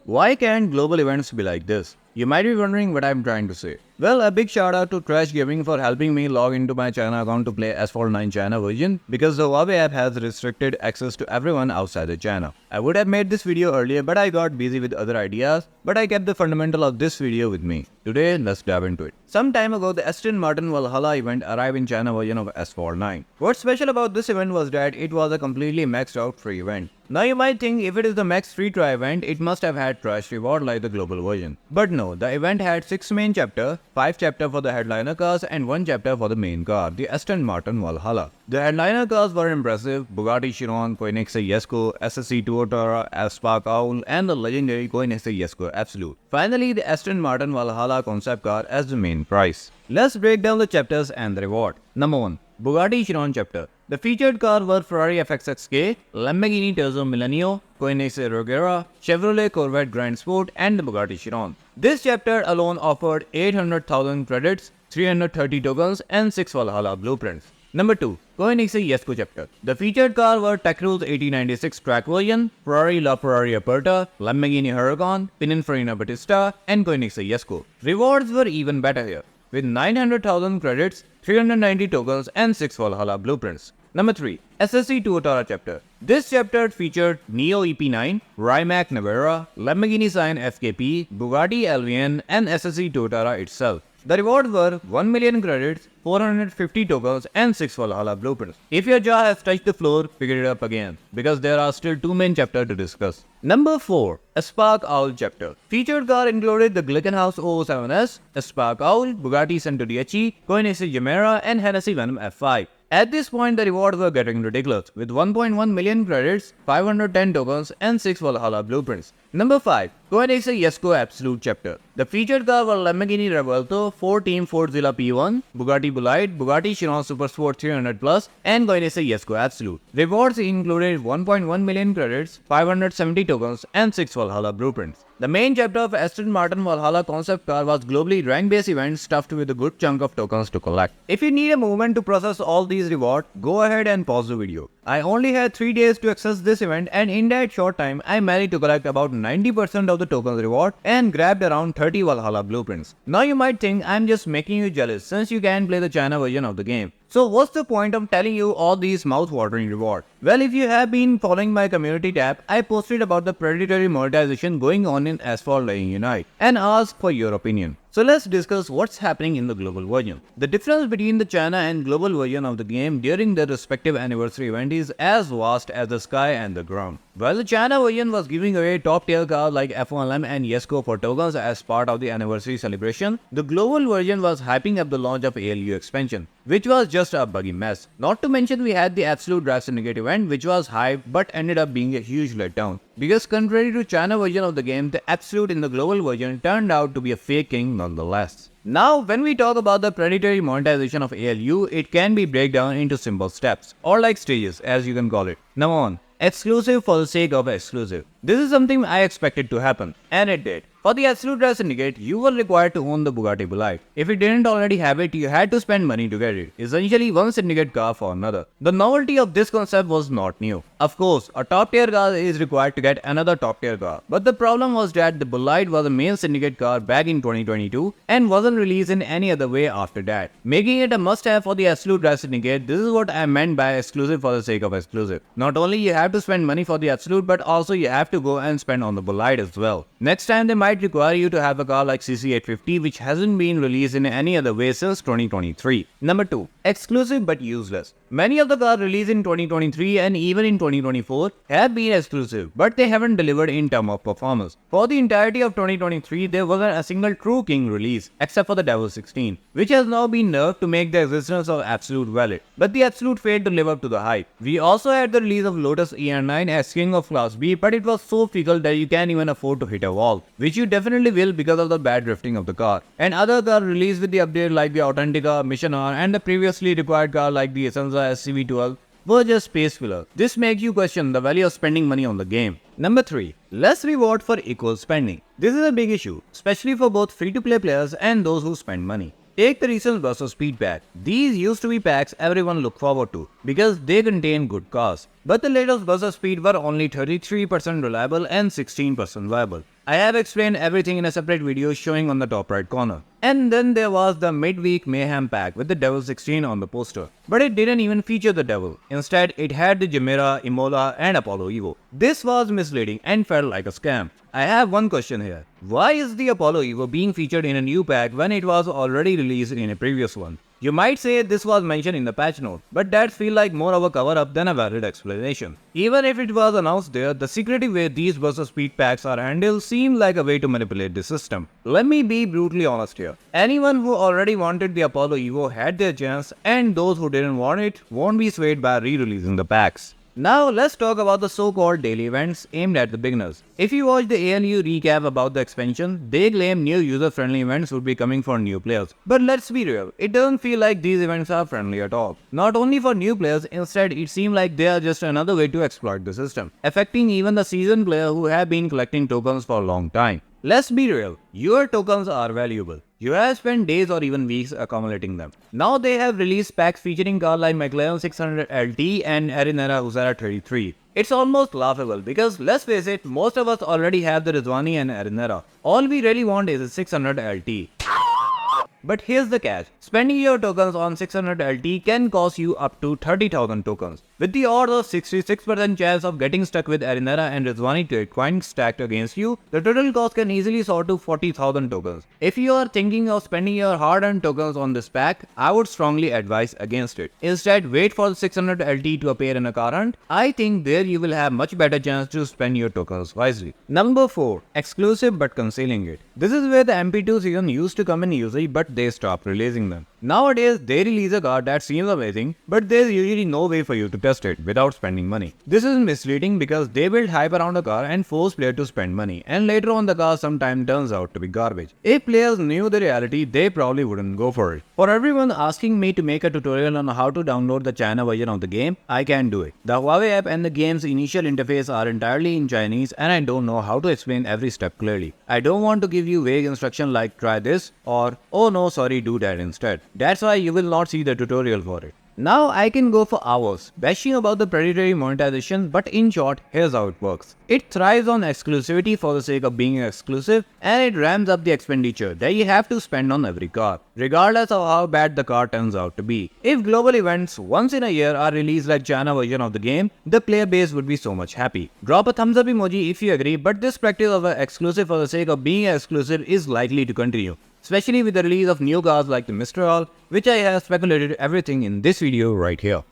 Why can't global events be like this? You might be wondering what I'm trying to say. Well, a big shout out to Trash Gaming for helping me log into my China account to play Asphalt 9 China version because the Huawei app has restricted access to everyone outside of China. I would have made this video earlier but I got busy with other ideas, but I kept the fundamental of this video with me. Today, let's dive into it. Some time ago, the Aston Martin Valhalla event arrived in China version of Asphalt 9. What's special about this event was that it was a completely maxed out free event. Now you might think if it is the max free try event, it must have had trash reward like the global version. But no, the event had 6 main chapters, 5 chapters for the headliner cars and 1 chapter for the main car, the Aston Martin Valhalla. The headliner cars were impressive: Bugatti Chiron, Koenigsegg Jesko, SSC Tuatara, Aspark Owl and the legendary Koenigsegg Jesko Absolut. Finally, the Aston Martin Valhalla concept car as the main prize. Let's break down the chapters and the reward. Number 1. Bugatti Chiron chapter. The featured cars were Ferrari FXXK, Lamborghini Terzo Millennio, Koenigsegg Regera, Chevrolet Corvette Grand Sport and the Bugatti Chiron. This chapter alone offered 800,000 credits, 330 tokens and 6 Valhalla blueprints. Number 2. Koenigsegg Jesko chapter. The featured cars were Tecru's 1896 track version, Ferrari LaFerrari Aperta, Lamborghini Huracan, Pininfarina Battista and Koenigsegg Jesko. Rewards were even better here, with 900,000 credits, 390 tokens and 6 Valhalla blueprints. Number 3. SSC Tuatara chapter. This chapter featured Neo EP9, Rimac Navara, Lamborghini Sian FKP, Bugatti LVN and SSC Tuatara itself. The rewards were 1 million credits, 450 tokens and 6 Valhalla blueprints. If your jaw has touched the floor, pick it up again, because there are still 2 main chapters to discuss. Number 4. Aspark Owl chapter. Featured car included the Glickenhaus 007S, Aspark Owl, Bugatti Centodieci, Koenigsegg Gemera and Hennessy Venom F5. At this point, the rewards were getting ridiculous, with 1.1 million credits, 510 tokens and 6 Valhalla blueprints. Number 5. Koenigsegg Jesko Absolut chapter. The featured car were Lamborghini Revuelto, 4 Team Fordzilla P1, Bugatti Bolide, Bugatti Chiron Supersport 300 Plus and Koenigsegg Jesko Absolut. Rewards included 1.1 million credits, 570 tokens and 6 Valhalla blueprints. The main chapter of Aston Martin Valhalla concept car was globally rank-based event stuffed with a good chunk of tokens to collect. If you need a moment to process all these rewards, go ahead and pause the video. I only had 3 days to access this event and in that short time, I managed to collect about 90% of the tokens reward and grabbed around 30 Valhalla blueprints. Now you might think I'm just making you jealous since you can play the China version of the game. So what's the point of telling you all these mouth-watering rewards? Well, if you have been following my community tab, I posted about the predatory monetization going on in Asphalt Laying Unite and asked for your opinion. So let's discuss what's happening in the global version. The difference between the China and global version of the game during their respective anniversary event is as vast as the sky and the ground. While the China version was giving away top tier cars like F1M and Jesko for tokens as part of the anniversary celebration, the global version was hyping up the launch of ALU expansion, which was just a buggy mess. Not to mention we had the Absolute Drive Syndicate event, which was hype but ended up being a huge letdown. Because contrary to China version of the game, the Absolute in the global version turned out to be a fake king nonetheless. Now, when we talk about the predatory monetization of ALU, it can be break down into simple steps, or like stages as you can call it. Number 1. Exclusive for the sake of exclusive. This is something I expected to happen, and it did. For the Absolute Drive Syndicate, you were required to own the Bugatti Bolide. If you didn't already have it, you had to spend money to get it, essentially one syndicate car for another. The novelty of this concept was not new. Of course, a top tier car is required to get another top tier car, but the problem was that the Bolide was a main syndicate car back in 2022 and wasn't released in any other way after that, making it a must have for the Absolute Drive Syndicate. This is what I meant by exclusive for the sake of exclusive. Not only you have to spend money for the Absolute, but also you have to go and spend on the Bolide as well. Next time they might require you to have a car like CC850, which hasn't been released in any other way since 2023. Number 2. Exclusive but useless. Many of the cars released in 2023 and even in 2024 have been exclusive, but they haven't delivered in terms of performance. For the entirety of 2023, there wasn't a single true king release, except for the Devil 16, which has now been nerfed to make the existence of Absolute valid. But the Absolute failed to live up to the hype. We also had the release of Lotus ER9 as king of Class B, but it was so fickle that you can't even afford to hit a wall, which you definitely will because of the bad drifting of the car. And other cars released with the update like the Authentica, Mission R and the previously required car like the Essenza SCV12 were just space filler. This makes you question the value of spending money on the game. Number 3. Less reward for equal spending. This is a big issue, especially for both free-to-play players and those who spend money. Take the recent Burst Speed pack. These used to be packs everyone looked forward to because they contain good cars. But the latest Burst Speed were only 33% reliable and 16% viable. I have explained everything in a separate video showing on the top right corner. And then there was the midweek Mayhem pack with the Devil 16 on the poster. But it didn't even feature the Devil. Instead, it had the Gemera, Imola and Apollo Evo. This was misleading and felt like a scam. I have one question here. Why is the Apollo Evo being featured in a new pack when it was already released in a previous one? You might say this was mentioned in the patch note, but that feels like more of a cover-up than a valid explanation. Even if it was announced there, the secretive way these Burst Speed packs are handled seemed like a way to manipulate the system. Let me be brutally honest here. Anyone who already wanted the Apollo Evo had their chance, and those who didn't want it won't be swayed by re-releasing the packs. Now let's talk about the so-called daily events aimed at the beginners. If you watch the ALU recap about the expansion, they claim new user-friendly events would be coming for new players. But let's be real, it doesn't feel like these events are friendly at all. Not only for new players, instead it seems like they are just another way to exploit the system, affecting even the seasoned players who have been collecting tokens for a long time. Let's be real, your tokens are valuable. You have spent days or even weeks accumulating them. Now they have released packs featuring cars like McLaren 600 LT and Arinera Hussara 33. It's almost laughable because let's face it, most of us already have the Rizwani and Arinera. All we really want is a 600 LT. But here's the catch, spending your tokens on 600 LT can cost you up to 30,000 tokens. With the odds of 66% chance of getting stuck with Arinera and Rizwani trade coins stacked against you, the total cost can easily soar to 40,000 tokens. If you are thinking of spending your hard-earned tokens on this pack, I would strongly advise against it. Instead, wait for the 600 LT to appear in a car hunt. I think there you will have much better chance to spend your tokens wisely. Number 4. Exclusive but concealing it. This is where the MP2 season used to come in usage, but they stopped releasing them. Nowadays, they release a car that seems amazing, but there's usually no way for you to test it without spending money. This is misleading because they build hype around a car and force players to spend money, and later on the car sometimes turns out to be garbage. If players knew the reality, they probably wouldn't go for it. For everyone asking me to make a tutorial on how to download the China version of the game, I can do it. The Huawei app and the game's initial interface are entirely in Chinese and I don't know how to explain every step clearly. I don't want to give you vague instructions like try this or oh no sorry do that instead. That's why you will not see the tutorial for it. Now I can go for hours bashing about the predatory monetization, but in short, here's how it works. It thrives on exclusivity for the sake of being exclusive, and it ramps up the expenditure that you have to spend on every car, regardless of how bad the car turns out to be. If global events once in a year are released like China version of the game, the player base would be so much happy. Drop a thumbs up emoji if you agree, but this practice of exclusive for the sake of being exclusive is likely to continue, especially with the release of new cars like the Mistral, which I have speculated everything in this video right here.